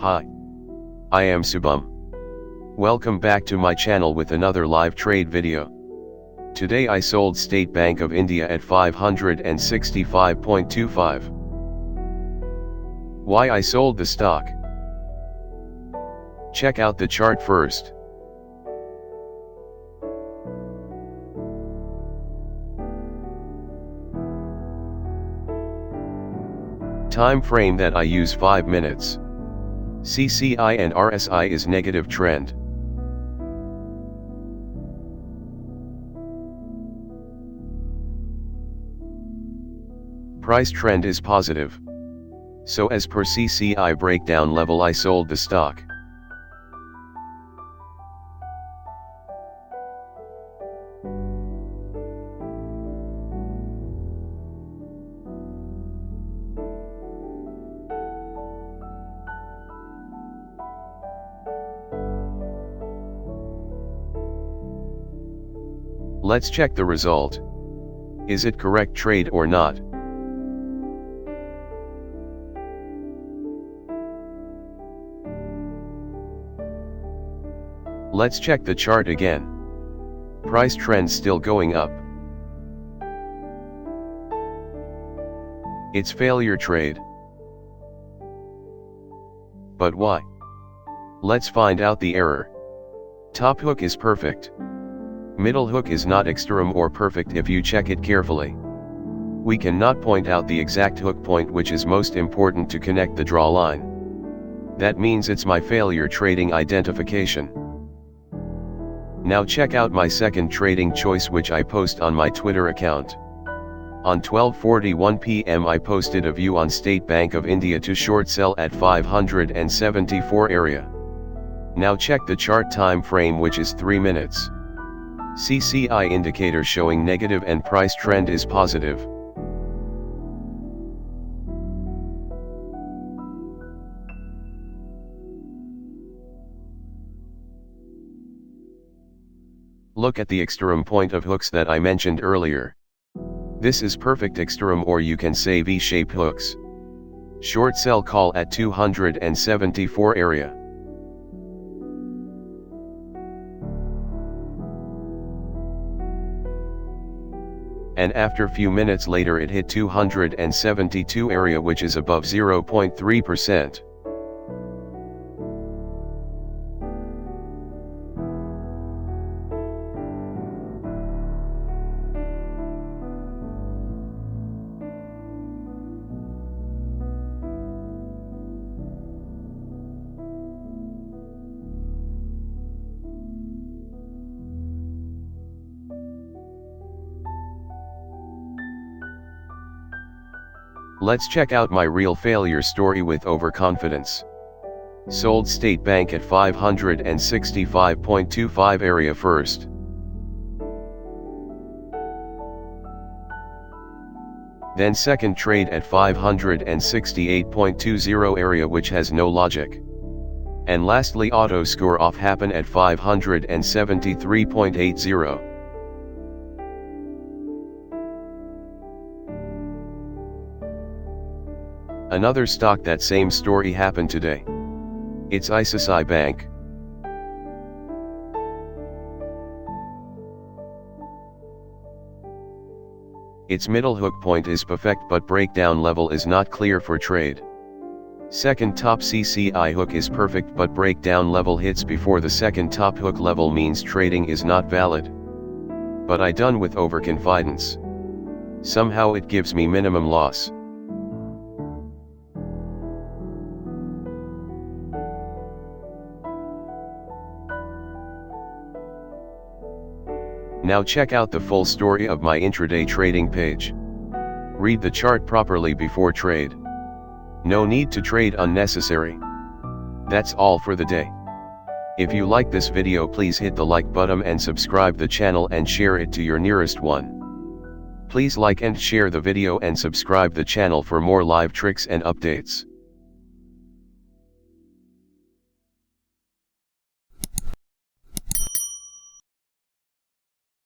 Hi. I am Subham. Welcome back to my channel with another live trade video. Today I sold State Bank of India at 565.25. Why I sold the stock? Check out the chart first. Time frame that I use 5 minutes. CCI and RSI is negative trend. Price trend is positive. So as per CCI breakdown level I sold the stock. Let's check the result. Is it correct trade or not? Let's check the chart again. Price trend still going up. It's failure trade. But why? Let's find out the error. Top hook is perfect. Middle hook is not extreme or perfect if you check it carefully. We cannot point out the exact hook point which is most important to connect the draw line. That means it's my failure trading identification. Now check out my second trading choice which I post on my Twitter account. On 12:41 p.m. I posted a view on State Bank of India to short sell at 574 area. Now check the chart time frame which is 3 minutes. CCI indicator showing negative and price trend is positive. Look at the extreme point of hooks that I mentioned earlier. This is perfect extreme or you can say V-shape hooks. Short sell call at 274 area. And after few minutes later it hit 272 area which is above 0.3%. Let's check out my real failure story with overconfidence. Sold State Bank at 565.25 area first. Then second trade at 568.20 area which has no logic. And lastly auto score off happen at 573.80. Another stock that same story happened today. It's ICICI Bank. Its middle hook point is perfect but breakdown level is not clear for trade. Second top CCI hook is perfect but breakdown level hits before the second top hook level means trading is not valid. But I done with overconfidence. Somehow it gives me minimum loss. Now check out the full story of my intraday trading page. Read the chart properly before trade. No need to trade unnecessary. That's all for the day. If you like this video please hit the like button and subscribe the channel and share it to your nearest one. Please like and share the video and subscribe the channel for more live tricks and updates.